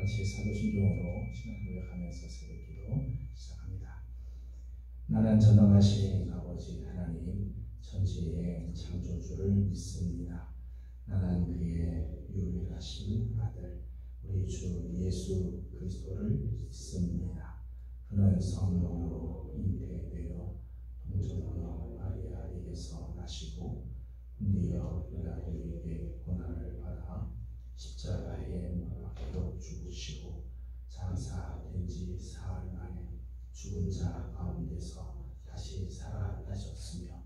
같이 사도신경으로 신앙 고백하면서 새벽기도 시작합니다. 나는 전능하신 아버지 하나님 천지의 창조주를 믿습니다. 나는 그의 유일하신 아들 우리 주 예수 그리스도를 믿습니다. 그는 성령으로 잉태되어 동정녀 마리아에게서 나시고 훈디어 빌라도에게 고난을 받아 십자가에 못 박혀 죽으시고 장사된 지 사흘 만에 죽은 자 가운데서 다시 살아나셨으며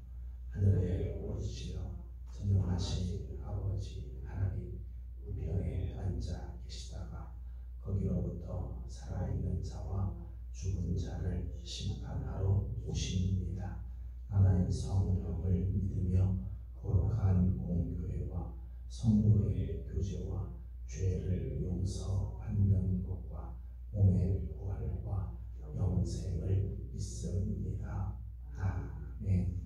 하늘에 오르시어 전능하신 아버지 하나님 우편에 앉아 계시다가 거기로부터 살아있는 자와 죽은 자를 심판하러 오십니다. 나는 성령을 믿으며 거룩한 공교회와 성도의 교제와 죄를 용서받는 것과 몸의 부활과 영생을 믿습니다. 아멘.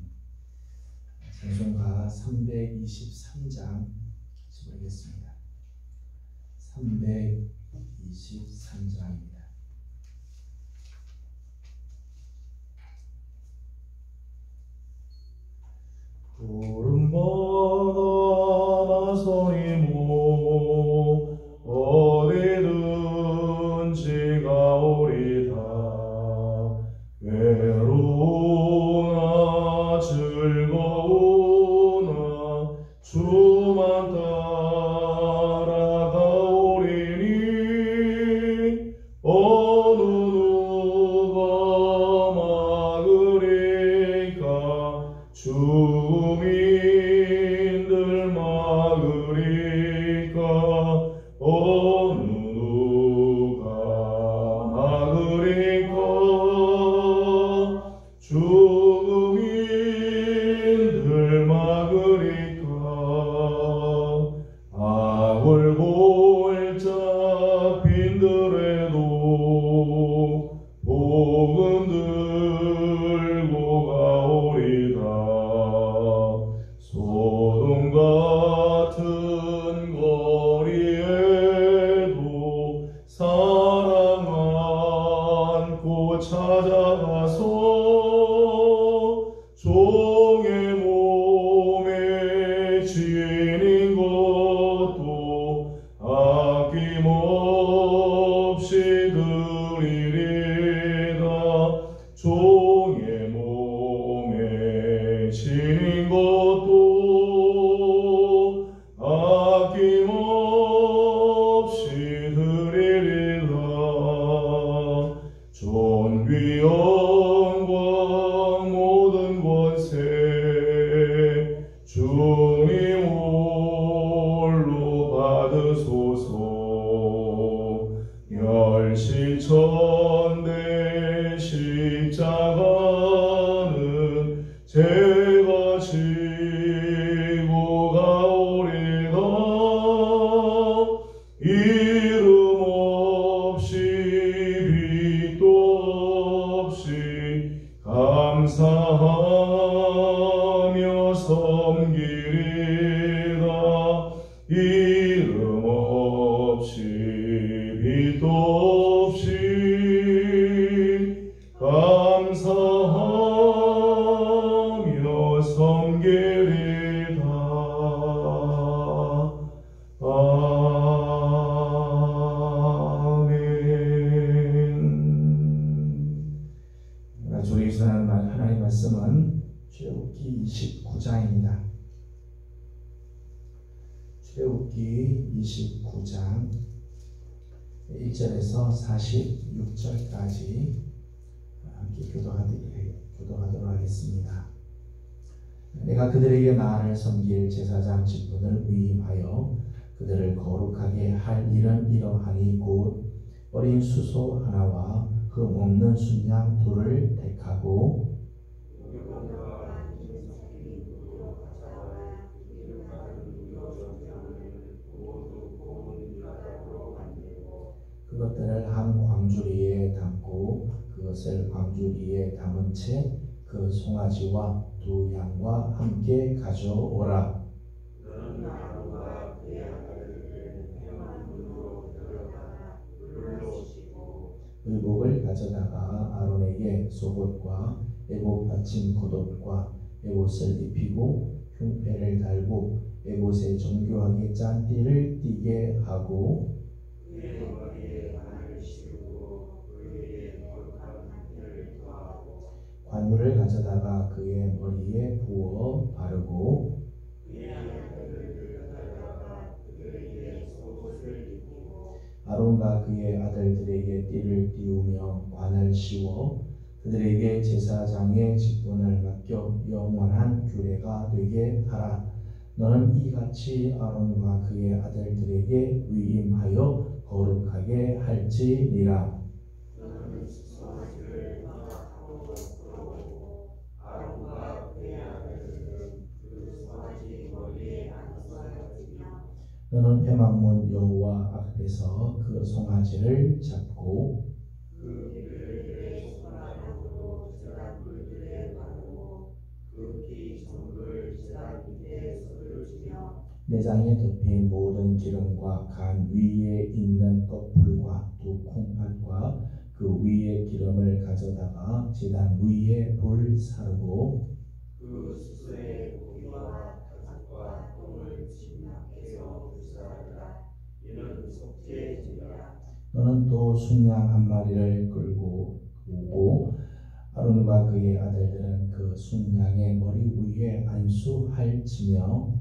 찬송가 323장 시작하겠습니다. 323장입니다. 푸른 바다 나서리모 어디든지 가오리다. 외로우나 즐거우나 주만 따라가오리니 어느 누가 막으리까. 주민들 막으리까. 어느 누가 막으리까. 주민들 막으리까. 아골골짝 빈들에도 복음 들고 가오리다. 소돔 같은 거리에도 사랑 안고 찾아가서 종의 몸에 지닌 것도 아낌없이 드리리다. 종의 몸에 지닌 것도 아낌없이 드리리다. 존귀 영광 모든 권세 주님 홀로 받으소서. 멸시천대 십자가는 제가 지고 가오리다. 이름 없이 빛도 없이 감사하며 섬기리다. 이름 없이 빛도 없이 감사하며 섬기리다. 아멘. 주의 선한 하나님의 말씀은 출애굽기 29장입니다. 출애굽기 29장 1절에서 46절까지 함께 교도하도록 하겠습니다. 내가 그들에게 나를 섬길 제사장 직분을 위임하여 그들을 거룩하게 할 일은 이러하니 곧 어린 수소 하나와 흠 없는 순양 둘을 택하고 그것들을 한 광주리에 담고 그것을 광주리에 담은 채 그 송아지와 두 양과 함께 가져오라. 너는 나무와 그 양을 뱀한 문으로 들어가라. 가져다가 아론에게 속옷과 에봇 받침 겉옷과 에봇을 입히고 흉패를 달고 에봇에 정교하게 짠 띠를 띠게 하고 그의 머리에 관을 씌우고 그에게 거룩한 한태를 더하고 관유를 가져다가 그의 머리에 부어 바르고 그의 아들들을 가져다가 그들에게 속옷을 입히고 아론과 그의 아들들에게 띠를 띄우며 관을 씌워 그들에게 제사장의 직분을 맡겨 영원한 규례가 되게 하라. 너는 이같이 아론과 그의 아들들에게 위임하여 거룩하게 할지니라. 너는 송아지를 마하고 부르고 아론과 그의 아들들은 그 송아지 머리에 앉아서 지며 너는 회막문 여호와 앞에서 그 송아지를 잡고 그 피를 손가락으로 제단 물들에 바르고 그 피 전부를 제단 밑에 쏟으시며 내장에 덮인 모든 기름과 간 위에 있는 떡불과 두 콩팥과 그 위에 기름을 가져다가 제단 위에 불 사르고 그 수소의 고기와 가죽과 똥을 침략해서 불사르라. 이는 속죄제니라. 너는 또 순양 한 마리를 끌고 오고 아론과 그의 아들들은 그 순양의 머리 위에 안수할지며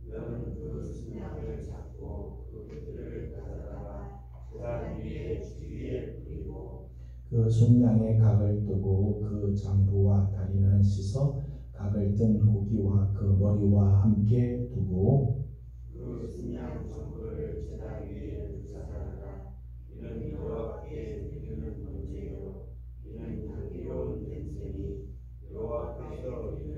너는 그 순양을 잡고 그 뼈를 가져다가 제단 위에 주위에 뿌리고 그 순양의 각을 뜨고 그 장부와 다리는 씻어 각을 뜬 고기와 그 머리와 함께 두고 그 순양 전부를 제단 위에 불사르라. 이는 여호와께 드리는 번제요 이는 향기로운 냄새니 여호와께서 이는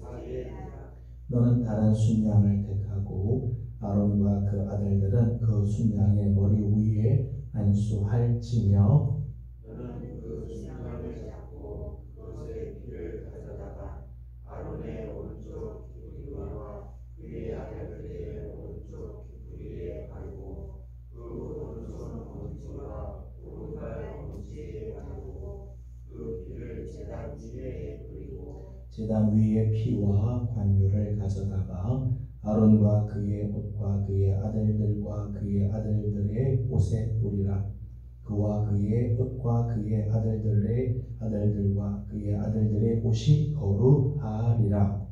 사제니라. 너는 다른 순양을 택하고 아론과 그 아들들은 그 순양의 머리 위에 안수할지며 너는 그 순양을 잡고 그것의 피를 가져다가 아론의 오른쪽 귀부리와 그의 아들들의 오른쪽 귀부리에 바르고 그 오른손 엄지와 오른발 엄지에 바르고 그 피를 제단 위에 뿌리고 제단 위에 피와 관유를 가져다가 아론과 그의 옷과 그의 아들들과 그의 아들들의 옷에 뿌리라. 그와 그의 옷과 그의 아들들과 그의 아들들의 옷이 거룩하리라.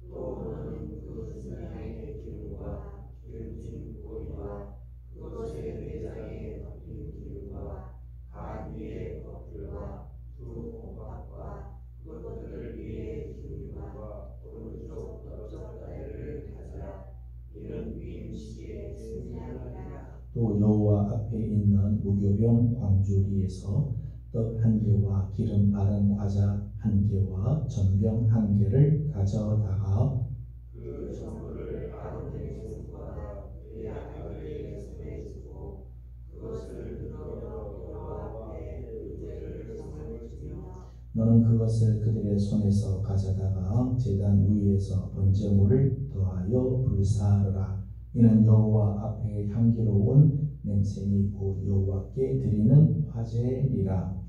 또 너는 그 순양의 기름과 기름진 고기와 그것의 내장에 덮인 기름과 간 위에 껍질과 두 콩팥과 그것들 위에 기름과 오른쪽 넓적다리를 가져라. 이는 위임식의 순양이라. 또 여호와 앞에 있는 무교병 광주리에서 떡 한 개와 기름 바른 과자 한 개와 전병 한 개를 가져다가 그 전부를 아론의 손과 그의 아들의 손에 주고 그것을 들어 여호와 앞에 의제를 삼을지며 너는 그것을 그들의 손에서 가져다가 제단 위에서 번제물을 더하여 불사르라. 이는 여호와 앞에 향기로운 냄새니 곧 여호와께 드리는 화제니라.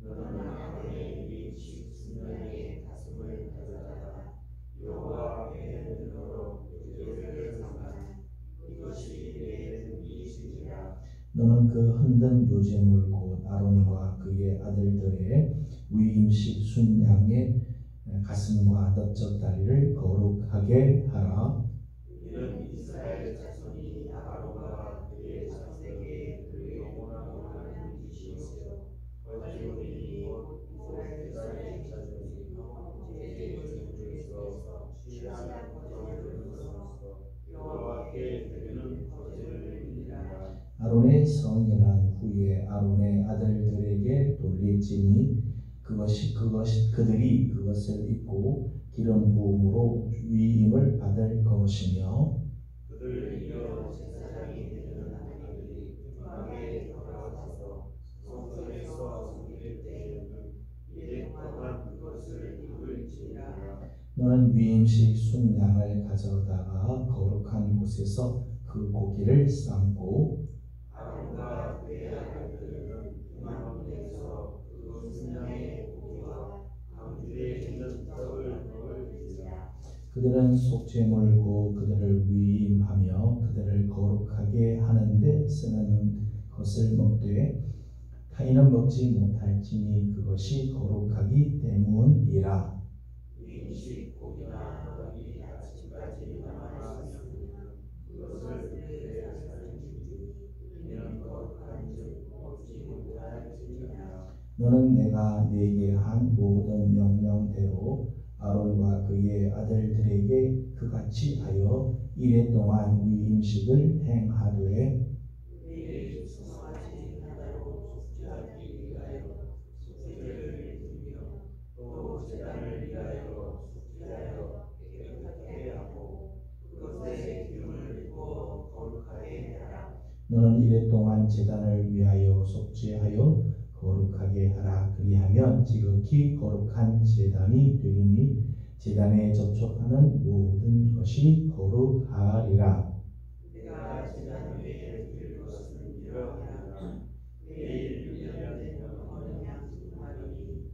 너는 아론의 위임식 순양의 가슴을 가져다가 여호와 앞에 드도록 의제를 삼아 이것이 내 위임식이라. 너는 그 흔든 요제물 곧 아론과 그의 아들들의 위임식 순양의 가슴과 넓적다리를 거룩하게 하라. 이는 이스라엘 자손이 아론과 그의 자손에게 그 영원한 일이시요 거짓말이 곧 이스라엘 자손이 제일 중에서 취한 거짓말로서 여호와께 드리는 거짓말이니라. 아론의 성인한 후에 아론의 아들들에게 돌릴지니 그들이 그것을 입고 기름 부음으로 위임을 받을 것이며 그들 이어 제사장이 되는 아들이 음악에 돌아와서 성전에서 섬길 때에는 이에 또한 그것을 입을지니라. 너는 위임식 순양을 가져다가 거룩한 곳에서 그 고기를 삶고 아론과 그의 아들들은 음악문에서 순양의 고기와 강주에 있는 떡을 먹을지라. 그들은 속죄물고 그들을 위임하며 그들을 거룩하게 하는데 쓰는 것을 먹되 타인은 먹지 못할지니 그것이 거룩하기 때문이라. 음식 고기나 떡이 아침까지 남아있으면 그것을 그들의 살인지 이는 거룩한즉 먹지 못할지니라. 너는 내가 네게 한 모든 명령대로 아론과 그의 아들들에게 그같이 하여 이레 동안 위임식을 행하되 매일 수송하지 하나로 속죄하기 위하여 속죄를 드리며 또 제단을 위하여 속죄하여 깨끗하게 하고 그것에 기름을 부어 거룩하게 하라. 너는 이레 동안 제단을 위하여 속죄하여 거룩하게 하라. 그리하면 지극히 거룩한 제단이 되리니 제단에 접촉하는 모든 것이 거룩하리라. 내가 제단 위에 드릴 것은 이러하니라. 매일 유년된 어린 양 두 마리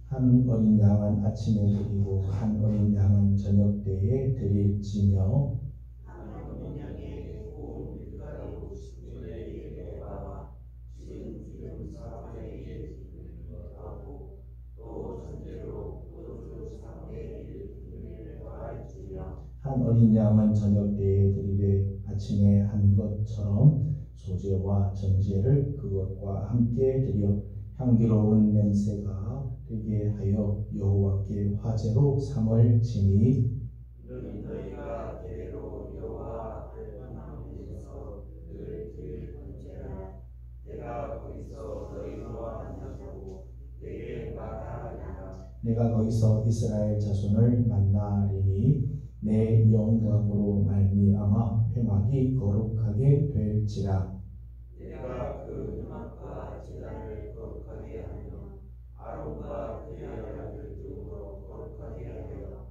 한 어린 양은 아침에 드리고 한 어린 양은 저녁 때에 드릴지며 한 어린 양의 고운 밀가루 10분의 1의 바와 진 기름 4분의 1 하고 또 전제로 포도주 3분의 1 더할지며 한 어린 양은 저녁 때에 드리되 아침에 한 것처럼 소제와 전제를 그것과 함께 드려 향기로운 냄새가 되게 하여 여호와께 화제로 삼을지니 이는 너희가 대대로 여호와 앞에 만남에서 늘 드릴 번제라. 내가 거기서 너희와 만나고 내게 말하리라. 내가 거기서 이스라엘 자손을 만나리니 내 영광으로 말미암아 회막이 거룩하게 될지라. 내가 그 회막과 제단을 거룩하게 하며 아론과 그의 아들 등으로 거룩하게 하여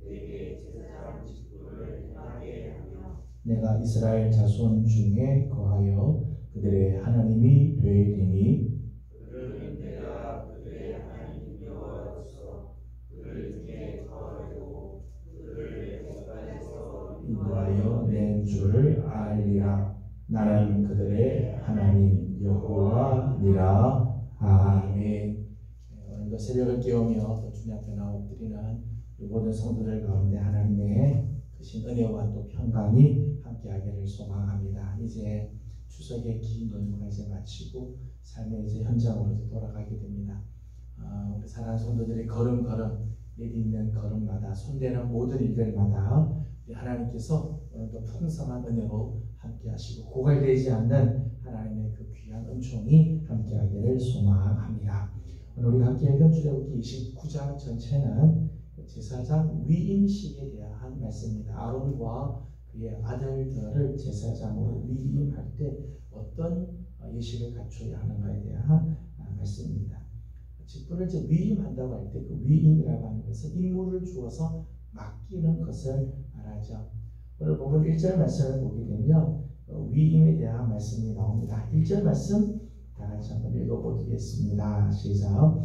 내게 제사장 직분을 행하게 하며 내가 이스라엘 자손 중에 거하여 그들의 하나님이 되리니 그들은 내가 그들의 하나님 여호와로서 그들 중에 거하고 그들을 애굽에서 인도하여 낸 줄을 알리라. 나는 그들의 하나님 여호와니라. 아멘. 오늘도 새벽을 깨우며 또 주님 앞에 나와 엎드리는 모든 성도들 가운데 하나님의 크신 은혜와 또 평강이 함께하기를 소망합니다. 이제 추석의 긴 연휴가 이제 마치고 삶의 이제 현장으로 이제 돌아가게 됩니다. 우리 사랑하는 성도들이 걸음걸음 내딛는 걸음마다 손대는 모든 일들마다 하나님께서 오늘도 풍성한 은혜로 함께하시고 고갈되지 않는 하나님의 그 귀한 은총이 함께하기를 소망합니다. 오늘 우리가 함께 읽은 출애굽기 29장 전체는 제사장 위임식에 대한 말씀입니다. 아론과 그의 아들들을 제사장으로 위임할 때 어떤 예식을 갖춰야 하는가에 대한 말씀입니다. 직분을 이제 위임한다고 할 때 그 위임이라고 하는 것은 임무를 주어서 맡기는 것을 말하죠. 오늘 보면 1절 말씀을 보게 되면 위임에 대한 말씀이 나옵니다. 1절 말씀 다 같이 한번 읽어보겠습니다. 시작.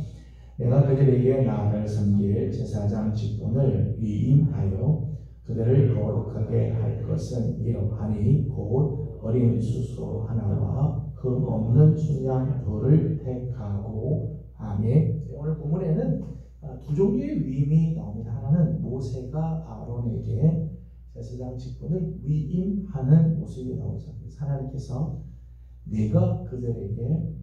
내가 그들에게 나를 섬길 제사장 직분을 위임하여 그들을 거룩하게 할 것은 이러하니 곧 어린 수소 하나와 흠 없는 순양 둘을 택하고 아멘. 오늘 본문에는 두 종류의 위임이 나옵니다. 하나는 모세가 아론에게 제사장 직분을 위임하는 모습이 나오죠. 하나님께서 내가 그들에게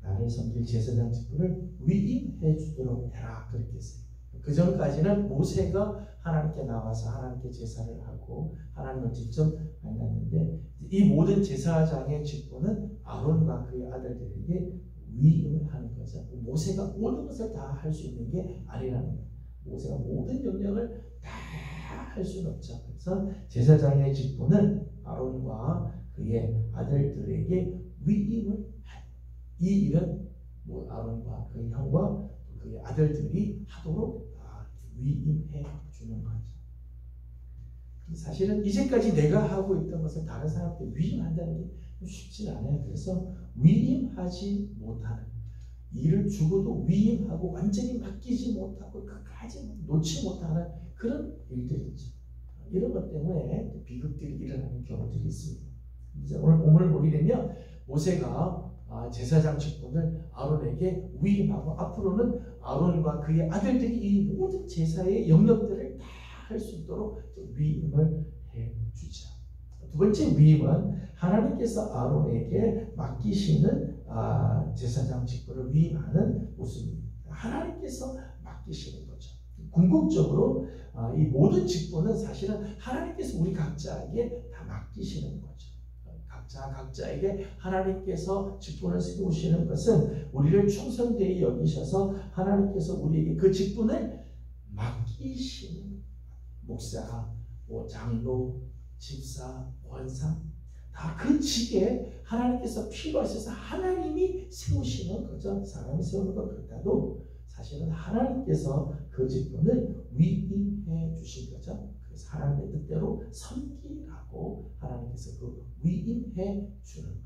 나를 섬길 제사장 직분을 위임해 주도록 해라 그렇게 했어요. 그 전까지는 모세가 하나님께 나와서 하나님께 제사를 하고 하나님을 직접 만났는데 이 모든 제사장의 직분은 아론과 그의 아들들에게 위임을 하는 거죠. 모세가 모든 것을 다 할 수 있는 게 아니라는 거예요. 모세가 모든 영역을 다 할 수는 없죠. 그래서 제사장의 직분은 아론과 그의 아들들에게 위임을 한 이 일은 아론과 그의 형과 그의 아들들이 하도록 위임해 주는 거죠. 사실은 이제까지 내가 하고 있던 것을 다른 사람한테 위임한다는 게 쉽지 않아요. 그래서 위임하지 못하는 일을 주고도 위임하고 완전히 맡기지 못하고 끝까지 놓지 못하는 그런 일들이 있죠. 이런 것 때문에 비극들이 일어나는 경우들이 있습니다. 이제 오늘 본문을 보게 되면 모세가 제사장 직분을 아론에게 위임하고 앞으로는 아론과 그의 아들들이 이 모든 제사의 영역들을 다 할 수 있도록 위임을 해주자. 두 번째 위임은 하나님께서 아론에게 맡기시는 제사장 직분을 위임하는 모습입니다. 하나님께서 맡기시는 거죠. 궁극적으로 이 모든 직분은 사실은 하나님께서 우리 각자에게 다 맡기시는 거죠. 각자에게 하나님께서 직분을 세우시는 것은 우리를 충성되이 여기셔서 하나님께서 우리에게 그 직분을 맡기시는 목사, 장로, 집사, 권사 다 그 직에 하나님께서 필요하셔서 하나님이 세우시는 거죠. 사람이 세우는 것 같아도 사실은 하나님께서 그 직분을 위임해 주신 거죠. 그래서 하나님의 뜻대로 섬기라고 하나님께서 그 위임해 주는 것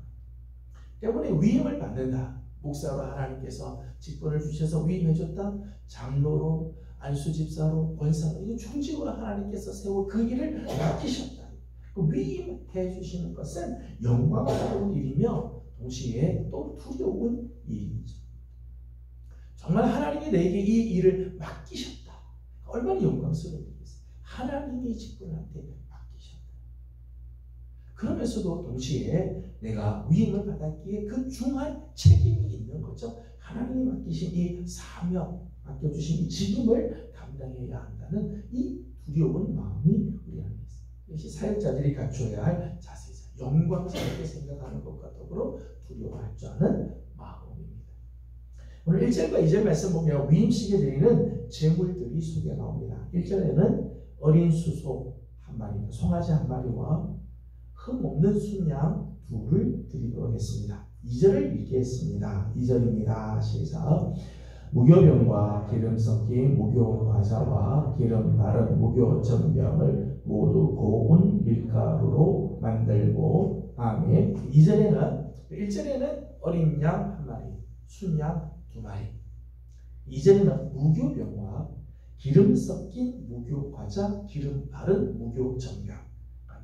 때문에 위임을 받는다. 목사로 하나님께서 직분을 주셔서 위임해 줬다. 장로로, 안수집사로, 권사로, 이 중직으로 하나님께서 세워 그 일을 맡기셨다. 그 위임해 주시는 것은 영광스러운 일이며 동시에 또 두려운 일이죠. 정말 하나님이 내게 이 일을 맡기셨다. 얼마나 영광스러운 일이겠어요. 하나님이 직분한테 맡기셨다. 그러면서도 동시에 내가 위임을 받았기에 그 중한 책임이 있는 거죠. 하나님이 맡기신 이 사명, 맡겨주신 이 직임을 담당해야 한다는 이 두려운 마음이 우리 안에 있습니다. 이것이 사역자들이 갖춰야 할 자세죠. 영광스럽게 생각하는 것과 더불어 두려워할 줄 아는 마음입니다. 오늘 1절과 2절 말씀 보면 위임식에 드리는 제물들이 소개가 나옵니다. 1절에는 어린 수소 한 마리, 송아지 한 마리와 흠 없는 순양 둘을 드리도록 했습니다. 2절을 읽겠습니다. 2절입니다. 시작. 무교병과 기름 섞인 무교과자와 기름 바른 무교전병을 모두 고운 밀가루로 만들고 아멘. 1절에는 어린 양 한 마리, 순양 두 마리. 2절에는 무교병과 기름 섞인 무교과자, 기름 바른 무교전병.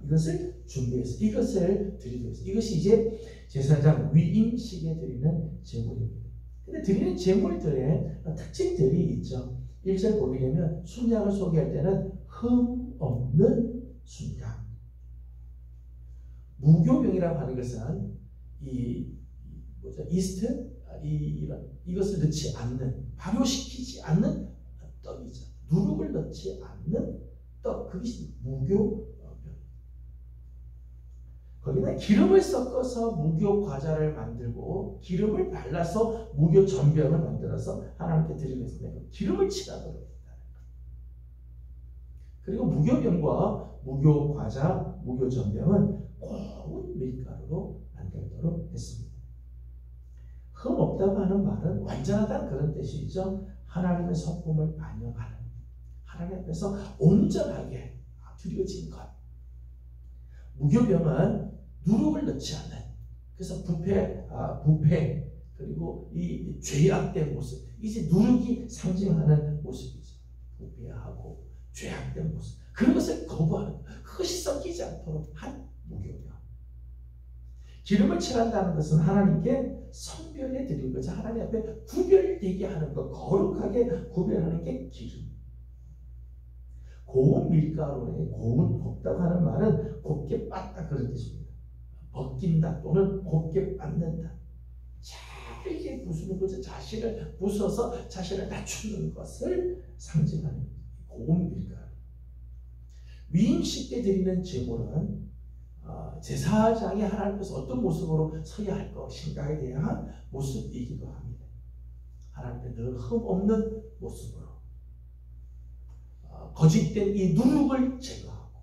이것을 준비해서 이것을 드리도록 했습니다. 이것이 이제 제사장 위임식에 드리는 제물입니다. 근데 드리는 제물들의 특징들이 있죠. 1절 보게 되면 순양을 소개할 때는 흠 없는 순양. 무교병이라고 하는 것은 이스트 이것을 넣지 않는, 발효시키지 않는 떡이죠. 누룩을 넣지 않는 떡, 그것이 무교병. 거기다 기름을 섞어서 무교 과자를 만들고 기름을 발라서 무교 전병을 만들어서 하나님께 드리고 있습니다. 기름을 칠하도록 했다. 그리고 무교병과 무교 과자, 무교 전병은 고운 밀가루로 만들도록 했습니다. 흠 없다고 하는 말은 완전하다는 그런 뜻이죠. 하나님의 성품을 반영하는, 하나님 앞에서 온전하게 드려진 것. 무교병은 누룩을 넣지 않는, 그래서 부패 그리고 이 죄악된 모습, 이제 누룩이 상징하는 모습이죠. 부패하고 죄악된 모습, 그런 것을 거부하는, 그것이 섞이지 않도록 한 무교병. 기름을 칠한다는 것은 하나님께 성별해 드린 거죠. 하나님 앞에 구별되게 하는 것, 거룩하게 구별하는 게 기름. 고운 밀가루에 곱다고 하는 말은 곱게 빻다 그런 뜻입니다. 벗긴다 또는 곱게 빻는다. 잘게 부수는 거죠. 자신을 부숴서 자신을 낮추는 것을 상징하는 고운 밀가루. 위임식 때 드리는 제물은 제사장이 하나님 앞에서 어떤 모습으로 서야 할 것인가에 대한 모습이기도 합니다. 하나님 앞에 늘 흠 없는 모습으로 거짓된 이 누룩을 제거하고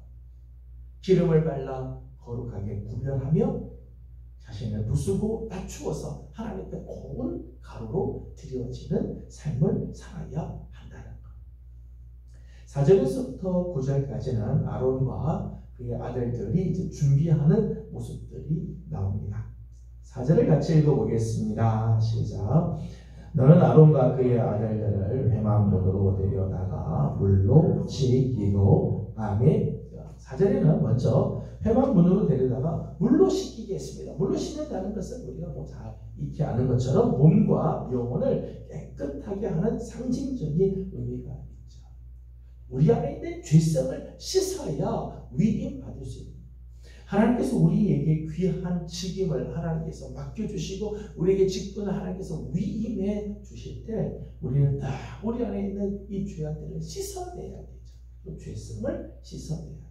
기름을 발라 거룩하게 구별하며 자신을 부수고 낮추어서 하나님 앞에 고운 가루로 드려지는 삶을 살아야 한다는 것. 4절에서부터 9절까지는 아론과 그의 아들들이 이제 준비하는 모습들이 나옵니다. 4절을 같이 읽어보겠습니다. 시작. 너는 아론과 그의 아들들을 회막문으로 데려다가 물로 씻기고 아멘. 4절에는 먼저 회막문으로 데려다가 물로 씻기게 했습니다. 물로 씻는다는 것은 우리가 잘 익히 아는 것처럼 몸과 영혼을 깨끗하게 하는 상징적인 의미가 있죠. 우리 안에 있는 죄성을 씻어야 위임 받을 수 있습니다. 하나님께서 우리에게 귀한 책임을 하나님께서 맡겨주시고 우리에게 직분을 하나님께서 위임해 주실 때 우리는 다 우리 안에 있는 이 죄악들을 씻어내야 되죠. 그 죄성을 씻어내야 돼요.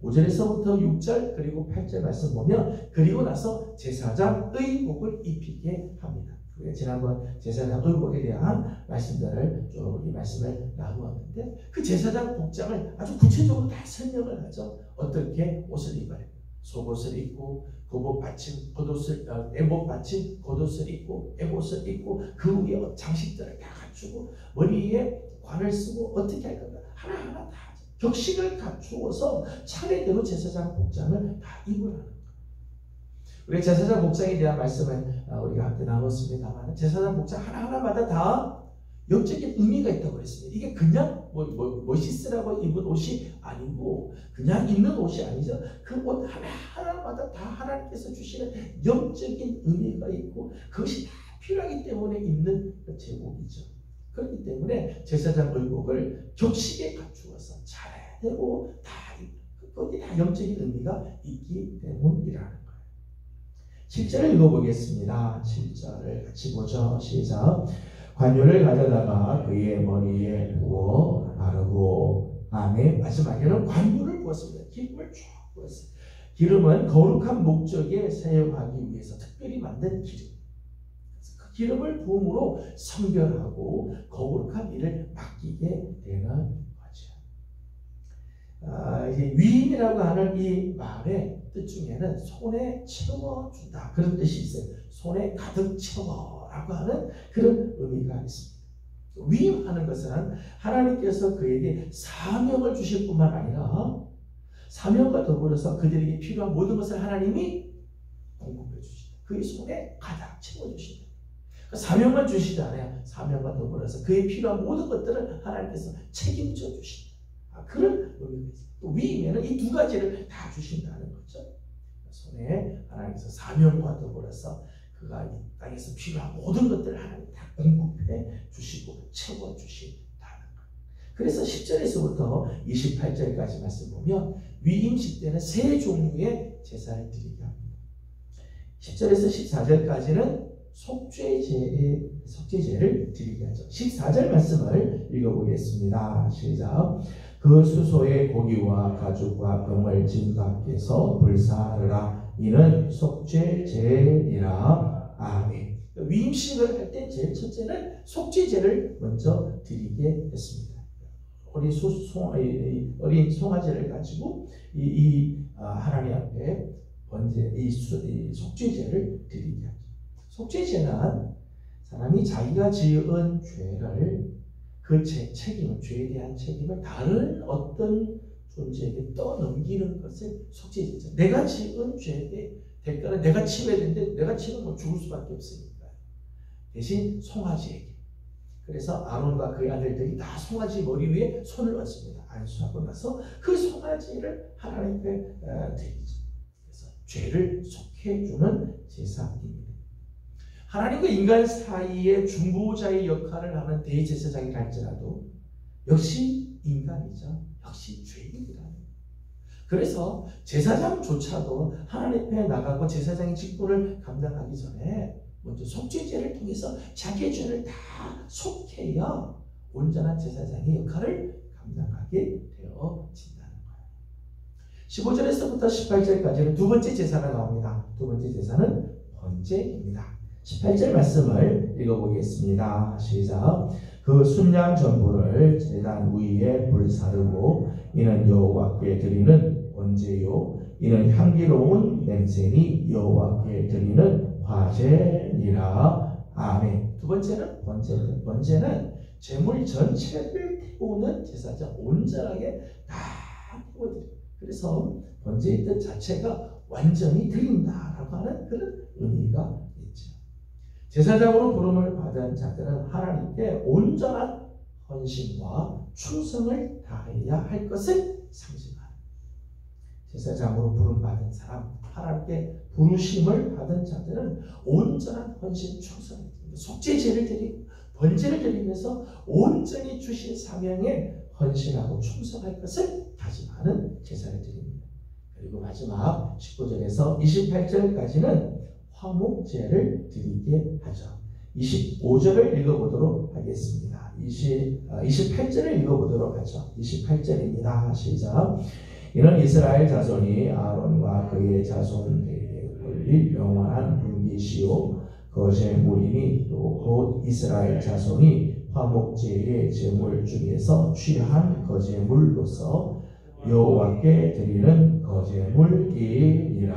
5절에서부터 6절 그리고 8절 말씀 보면 그리고 나서 제사장 의복을 입히게 합니다. 지난번 제사장 의복에 대한 말씀들을 쭉 이 말씀을 나누었는데 그 제사장 복장을 아주 구체적으로 다 설명을 하죠. 어떻게 옷을 입어야 돼요. 속옷을 입고 겉옷 받침 겉옷을 에봇 받침 겉옷을 입고 에봇을 입고 그 위에 장식들을 다 갖추고 머리에 관을 쓰고 어떻게 할 건가 하나하나 다 격식을 갖추어서 차례대로 제사장 복장을 다 입으라는 거예요. 우리 제사장 복장에 대한 말씀을 우리가 함께 나눴습니다만 제사장 복장 하나하나마다 다 영적인 의미가 있다고 그랬습니다. 이게 그냥 멋있으라고 입은 옷이 아니고 그냥 입는 옷이 아니죠. 그 옷 하나하나마다 다 하나님께서 주시는 영적인 의미가 있고 그것이 다 필요하기 때문에 입는 제복이죠. 그렇기 때문에 제사장 의복을 격식에 갖추어서 차례대로 다 거기 다 영적인 의미가 있기 때문이라는 거예요. 7절을 읽어보겠습니다. 7절을 같이 보죠. 시작. 관유를 가져다가 그의 머리에 부어 바르고 아멘. 마지막에는 관유를 부었습니다. 기름을 쭉 부었어요. 기름은 거룩한 목적에 사용하기 위해서 특별히 만든 기름. 그 기름을 부음으로 성별하고 거룩한 일을 맡기게 되는 거죠. 이제 위임이라고 하는 이 말의 뜻 중에는 손에 채워준다 그런 뜻이 있어요. 손에 가득 채워라고 하는 그런 의미가 있습니다. 위임하는 것은 하나님께서 그에게 사명을 주실 뿐만 아니라 사명과 더불어서 그들에게 필요한 모든 것을 하나님이 공급해 주신다. 그의 손에 가득 채워주신다. 사명만 주시지 않아요. 사명과 더불어서 그의 필요한 모든 것들을 하나님께서 책임져 주신다. 그런 의미가 있습니다. 또 위임에는 이 두 가지를 다 주신다는 거죠. 손에 하나님께서 사명과 더불어서 그가 이 땅에서 필요한 모든 것들을 하나님 다 공급해 주시고 채워 주신다는 것. 그래서 10절에서부터 28절까지 말씀 보면 위임식 때는 세 종류의 제사를 드리게 합니다. 10절에서 14절까지는 속죄제를 드리게 하죠. 14절 말씀을 읽어보겠습니다. 시작. 그 수소의 고기와 가죽과 금을 진 밖에서 불사르라. 이는 속죄제니라. 아멘. 위임식을 할 때 제일 첫째는 속죄제를 먼저 드리게 했습니다. 어린 송아지를 가지고 하나님 앞에 번제 이 속죄제를 드리게 하죠. 속죄제는 사람이 자기가 지은 죄를 그 죄에 대한 책임을 다른 어떤 존재에게 떠넘기는 것을 속죄제죠. 내가 지은 죄의 대가는 내가 치러야 되는데 내가 치면 죽을 수밖에 없으니까 대신 송아지에게. 그래서 아론과 그의 아들들이 다 송아지 머리 위에 손을 얹습니다. 안수하고 나서 그 송아지를 하나님 앞에 드리죠. 그래서 죄를 속해주는 제사입니다. 하나님과 인간 사이의 중보자의 역할을 하는 대제사장이 할지라도 역시 인간이죠. 역시 죄인이라는 거예요. 그래서 제사장조차도 하나님 앞에 나가고 제사장의 직분을 감당하기 전에 먼저 속죄제를 통해서 자기의 죄를 다 속해야 온전한 제사장의 역할을 감당하게 되어진다는 거예요. 15절에서부터 18절까지는 두 번째 제사가 나옵니다. 두 번째 제사는 번제입니다. 18절 말씀을 읽어보겠습니다. 시작. 그 순양 전부를 제단 위에 불사르고 이는 여호와께 드리는 번제요 이는 향기로운 냄새니 여호와께 드리는 화제니라. 아멘. 두 번째는 번제입니다. 번제는 제물 전체를 태우는 제사죠. 온전하게 다 태워드려요. 그래서 번제의 뜻 자체가 완전히 드린다라고 하는 그런 의미가 있죠. 제사장으로 부름을 받은 자들은 하나님께 온전한 헌신과 충성을 다해야 할 것을 상징하는, 제사장으로 부름받은 사람, 하나님께 부르심을 받은 자들은 온전한 헌신, 충성을 드리고 속죄제를 드리고 번제를 드리면서 온전히 주신 사명에 헌신하고 충성할 것을 다짐하는 제사를 드립니다. 그리고 마지막 19절에서 28절까지는 화목제를 드리게 하죠. 25절을 읽어보도록 하겠습니다. 28절을 읽어보도록 하죠. 28절입니다. 시작. 이는 이스라엘 자손이 아론과 그의 자손에게 올릴 영원한 분깃이요 거제 물이니 또 곧 이스라엘 자손이 화목제의 제물 중에서 취한 거제물로서 여호와께 드리는 거제물이니라.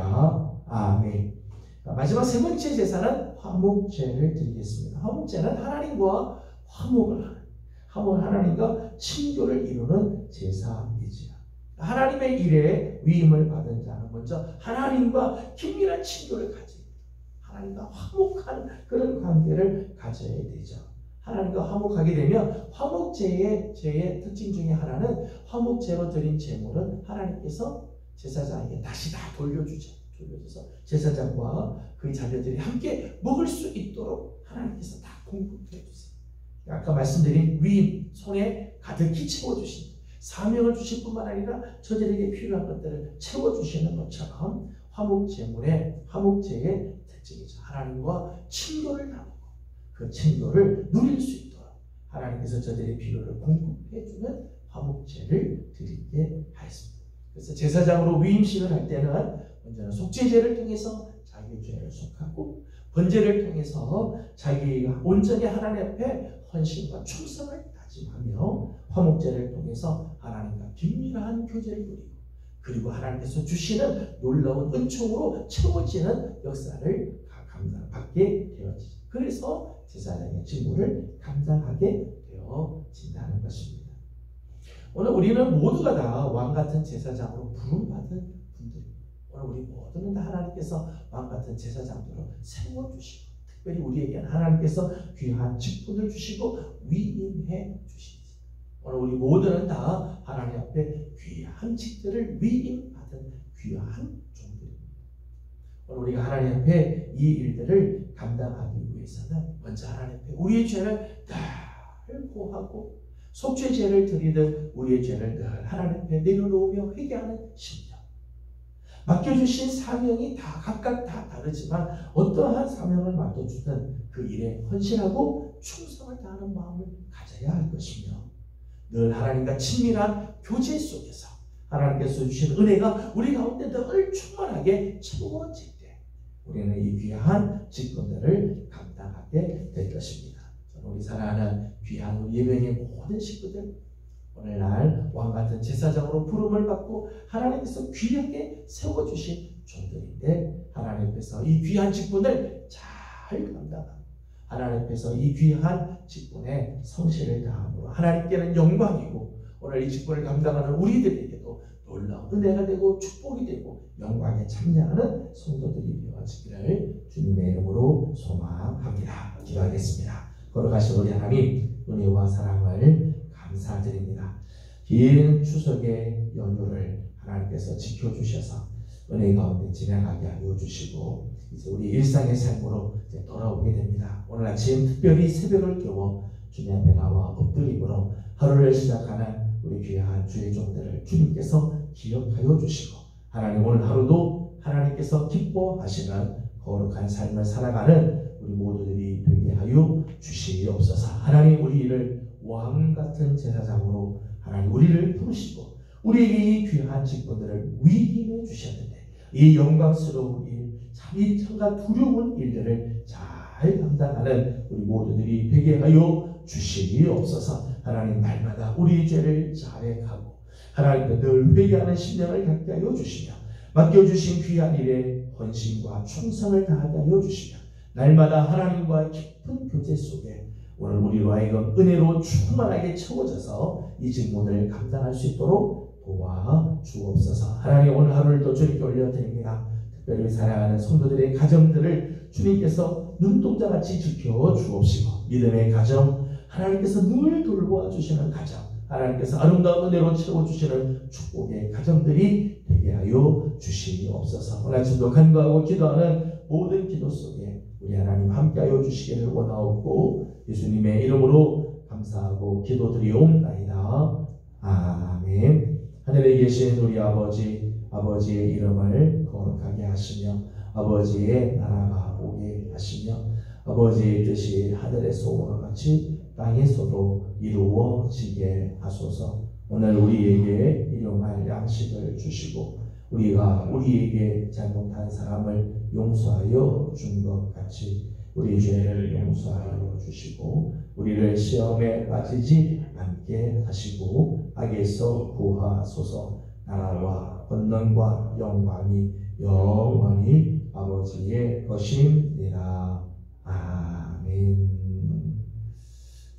아멘. 마지막 세 번째 제사는 화목제를 드리겠습니다. 화목제는 하나님과 화목을 하는, 하나님과 친교를 이루는 제사이지요. 하나님의 일에 위임을 받은 자는 먼저 하나님과 긴밀한 친교를 가지고 하나님과 화목한 그런 관계를 가져야 되죠. 하나님과 화목하게 되면 화목제의 특징 중에 하나는 화목제로 드린 제물은 하나님께서 제사장에게 다시 다 돌려줘서 제사장과 그 자녀들이 함께 먹을 수 있도록 하나님께서 다 공급해 주세요. 아까 말씀드린 위임, 손에 가득히 채워주신, 사명을 주실 뿐만 아니라 저들에게 필요한 것들을 채워주시는 것처럼 화목제의 특징이죠. 하나님과 친교를 나누고 그 친교를 누릴 수 있도록 하나님께서 저들의 필요를 공급해주는 화목제를 드리게 하였습니다. 그래서 제사장으로 위임식을 할 때는 먼저는 속죄제를 통해서 자기의 죄를 속하고, 번제를 통해서 자기가 온전히 하나님 앞에 헌신과 충성을 다짐하며, 화목제를 통해서 하나님과 긴밀한 교제를 누리고, 그리고 하나님께서 주시는 놀라운 은총으로 채워지는 역사를 감당받게 되어지죠. 그래서 제사장의 직무를 감당하게 되어진다는 것입니다. 오늘 우리는 모두가 다 왕같은 제사장으로 부름받은 분들입니다. 오늘 우리 모두는 다 하나님께서 왕같은 제사장으로 세워주시고, 특별히 우리에게는 하나님께서 귀한 직분을 주시고 위임해 주시지. 오늘 우리 모두는 다 하나님 앞에 귀한 직들을 위임받은 귀한 종들입니다. 오늘 우리가 하나님 앞에 이 일들을 감당하기 위해서는 먼저 하나님 앞에 우리의 죄를 늘 고하고, 속죄제를 드리듯 우리의 죄를 늘 하나님 앞에 내려놓으며 회개하는 심령, 맡겨주신 사명이 다 각각 다 다르지만 어떠한 사명을 맡겨주든 그 일에 헌신하고 충성을 다하는 마음을 가져야 할 것이며, 늘 하나님과 친밀한 교제 속에서 하나님께서 주신 은혜가 우리 가운데 늘 충만하게 채워질 때 우리는 이 귀한 직분들을 감당하게 될 것입니다. 저는 우리 사랑하는 귀한 우리 예배의 모든 식구들, 오늘날 왕같은 제사장으로 부름을 받고 하나님께서 귀하게 세워주신 종들인데, 하나님 앞에서 이 귀한 직분을 잘 감당하고 하나님 앞에서 이 귀한 직분에 성실을 다함으로 하나님께는 영광이고, 오늘 이 직분을 감당하는 우리들에게도 놀라운 은혜가 되고 축복이 되고 영광에 참여하는 성도들이 되어지기를 주님의 이름으로 소망합니다. 기도하겠습니다. 걸어가신 우리 하나님, 은혜와 사랑을 감사드립니다. 긴 추석의 연휴를 하나님께서 지켜주셔서 은혜 가운데 지나가게 하여 주시고, 이제 우리 일상의 삶으로 이제 돌아오게 됩니다. 오늘 아침 특별히 새벽을 깨워 주님 앞에 나와 엎드림으로 하루를 시작하는 우리 귀한 주의 종들을 주님께서 기억하여 주시고, 하나님 오늘 하루도 하나님께서 기뻐하시는 거룩한 삶을 살아가는 우리 모두들이 되게 하여 주시옵소서. 하나님 우리를 왕같은 제사장으로 하나님 우리를 부르시고 우리에게 이 귀한 직분들을 위임해 주셨는데, 이 영광스러운 일, 참 이 참가 두려운 일들을 잘 감당하는 우리 모두들이 되게 하여 주시옵소서. 하나님 날마다 우리의 죄를 자백하고 하나님께 늘 회개하는 심령을 갖게 하여 주시며, 맡겨주신 귀한 일에 헌신과 충성을 다하게 하여 주시며, 날마다 하나님과 깊은 교제 속에 오늘 우리로 하여금 은혜로 충만하게 채워져서 이 직분을 감당할 수 있도록 도와 주옵소서. 하나님 오늘 하루를 또 주님께 올려드립니다. 특별히 사랑하는 성도들의 가정들을 주님께서 눈동자같이 지켜 주옵시고 믿음의 가정, 하나님께서 늘 돌보아 주시는 가정, 하나님께서 아름다운 은혜로 채워주시는 축복의 가정들이 되게 하여 주시옵소서. 오늘 아침도 간구하고 기도하는 모든 기도 속에 우리 하나님 함께하여 주시기를 원하옵고 예수님의 이름으로 감사하고 기도드리옵나이다. 아멘. 하늘에 계신 우리 아버지의 이름을 거룩하게 하시며 아버지의 나라가 오게 하시며 아버지의 뜻이 하늘에서 같이 땅에서도 이루어지게 하소서. 오늘 우리에게 일용할 양식을 주시고 우리가 우리에게 잘못한 사람을 용서하여 준 것 같이 우리 죄를 용서하여 주시고 우리를 시험에 빠지지 않게 하시고 악에서 구하소서. 나라와 권능과 영광이 영원히 아버지의 것입니다. 아멘.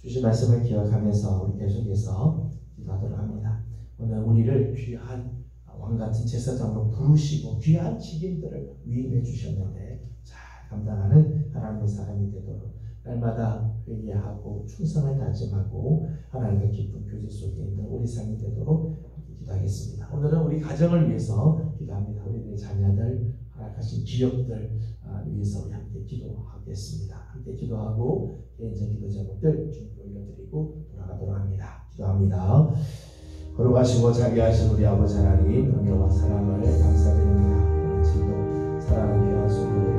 주신 말씀을 기억하면서 우리 계속해서 기도하도록 합니다. 오늘 우리를 귀한 왕같은 제사장으로 부르시고 귀한 직임들을 위임해 주셨는데 잘 감당하는 하나님의 사람이 되도록 날마다 회개하고 충성을 다짐하고 하나님과 깊은 교제 속에 있는 우리 삶이 되도록 기도하겠습니다. 오늘은 우리 가정을 위해서 기도합니다. 우리들의 자녀들, 허락하신 기업들 위해서 우리 함께 기도하겠습니다. 함께 기도하고 개인적 기도 제목들 좀 올려드리고 돌아가도록 합니다. 기도합니다. 거룩하시고 자비하신 우리 아버지 하나님, 은혜와 사랑을 감사드립니다. 오늘 아침도 사랑하는 귀한 성도들